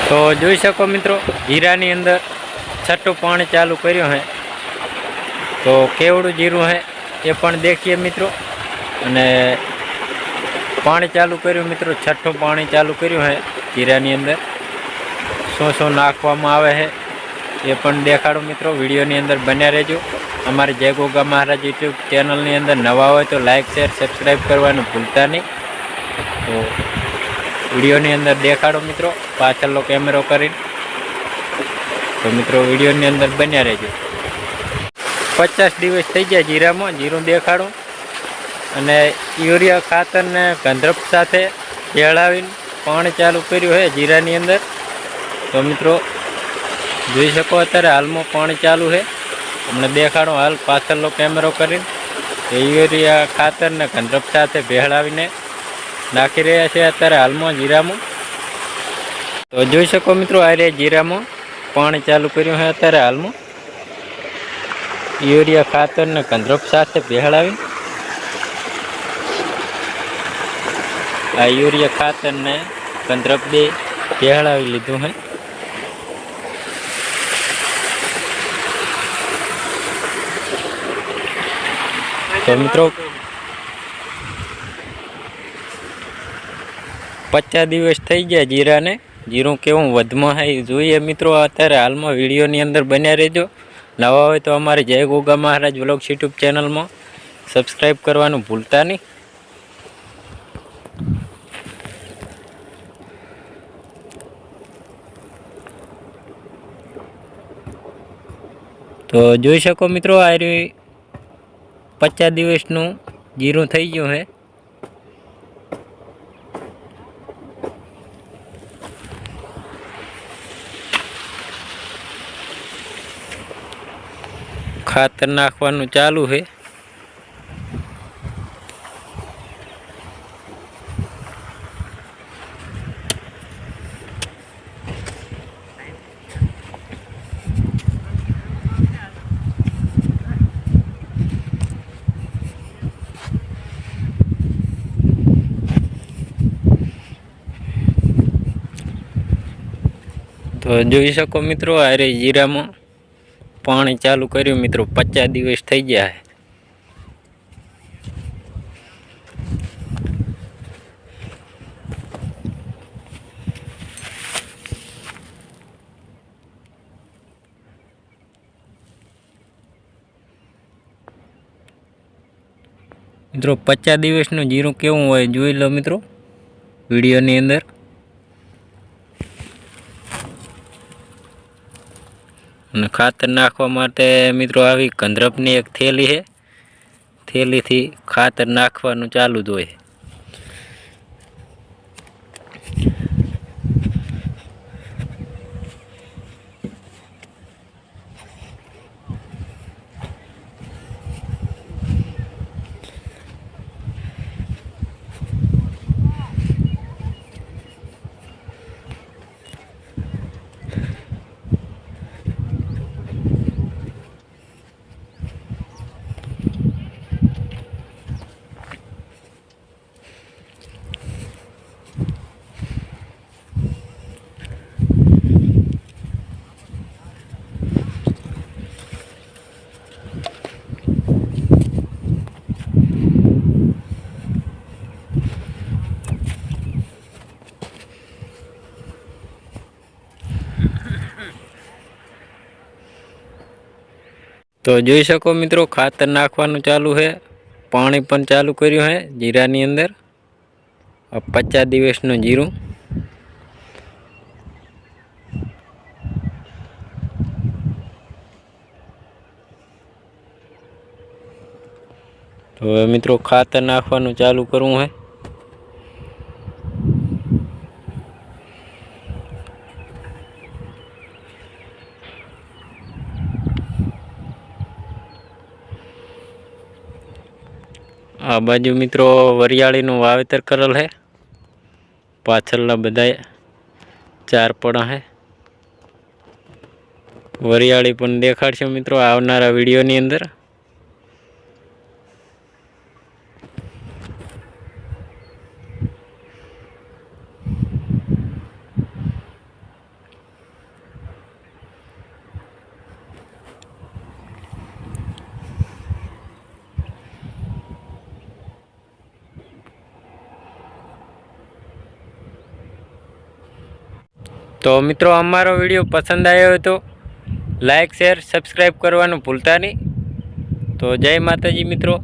तो જોઈ શકો મિત્રો જીરાની અંદર છઠ્ઠું પાણી ચાલુ કર્યું है तो કેવડું જીરું है એ પણ देखिए મિત્રો અને પાણી ચાલુ કર્યું મિત્રો છઠ્ઠું પાણી ચાલુ કર્યું है જીરાની અંદર શું નાખવામાં આવે है એ પણ દેખાડો મિત્રો વિડિયોની અંદર બન્યા રહેજો અમારી જય ગોગા મહારાજ યુટ્યુબ ચેનલની અંદર નવા હોય તો લાઈક શેર સબસ્ક્રાઈબ કરવાનું ભૂલતા નહીં। તો વિડિયોની અંદર દેખાડો મિત્રો પાછળનો કેમેરો કરીને તો મિત્રો વિડિયોની અંદર બન્યા રહેજો। 50 દિવસ થઈ ગયા જીરામાં જીરું દેખાડો અને યુરિયા ખાતરને ગંધરપ સાથે ભેળાવીને પાણી ચાલુ કર્યું है જીરાની અંદર। તો મિત્રો જોઈ શકો અત્યારે હાલમાં પાણી ચાલુ है हमने देखाड़ो हाल पाछळनो कैमरो करीने यूरिया खातर ने गंधरप साथे भेळावीने नाखी रह्या छे अत्यारे हालमां जीरामां। तो जोई शको मित्रों आ रे जीरामां पाणी चालू कर्युं है अत्यारे हालमां यूरिया खातर ने गंधरप साथे भेळावीने आ यूरिया खातर ने गंधरप बे भेळावी लीधुं है। तो मित्रों 50 दिवस थई गया जीरा ने जीरू केवुं वधमां है जोईए मित्रों अत्यारे हालमां विडियोनी अंदर बन्या रहेजो। नवा होय तो अमारी जय गोगा महाराज व्लॉग्स यूट्यूब चेनल में सब्सक्राइब करवानुं भूलता नहीं। तो जोई शको मित्रों आ रही 50 दिवसનું જીરું થઈ ગયું है। ખાતર નાખવાનું ચાલુ है। तो જોઈ શકો મિત્રો આ રે જીરામાં પાણી ચાલુ કર્યું મિત્રો 50 દિવસ થઈ ગયા है। મિત્રો 50 દિવસનું જીરું કેવું હોય જોઈ લો મિત્રો વિડિયોની અંદર। खातर नाखवा माटे मित्रों आवी गंधरपनी एक थैली है थैली थी खातर नाखवानुं चालू ज होय। तो જોઈ શકો મિત્રો ખાતર નાખવાનું ચાલુ है પાણી પણ ચાલુ કર્યું है જીરાની અંદર। 50 દિવસનું જીરું। तो मित्रों खातर नाखવાનું ચાલુ કરવું है। आ बाजू मित्रों वरियाळीनुं वावेतर करेल है पाछळना बधाय 4 पड़ा है। वरियाળી पण देखाडशो मित्रों आवनारा विडियोनी अंदर। તો મિત્રો અમારો વિડીયો પસંદ આવ્યો હોય તો લાઈક શેર સબસ્ક્રાઈબ કરવાનું ભૂલતા નહીં. તો જય માતાજી મિત્રો.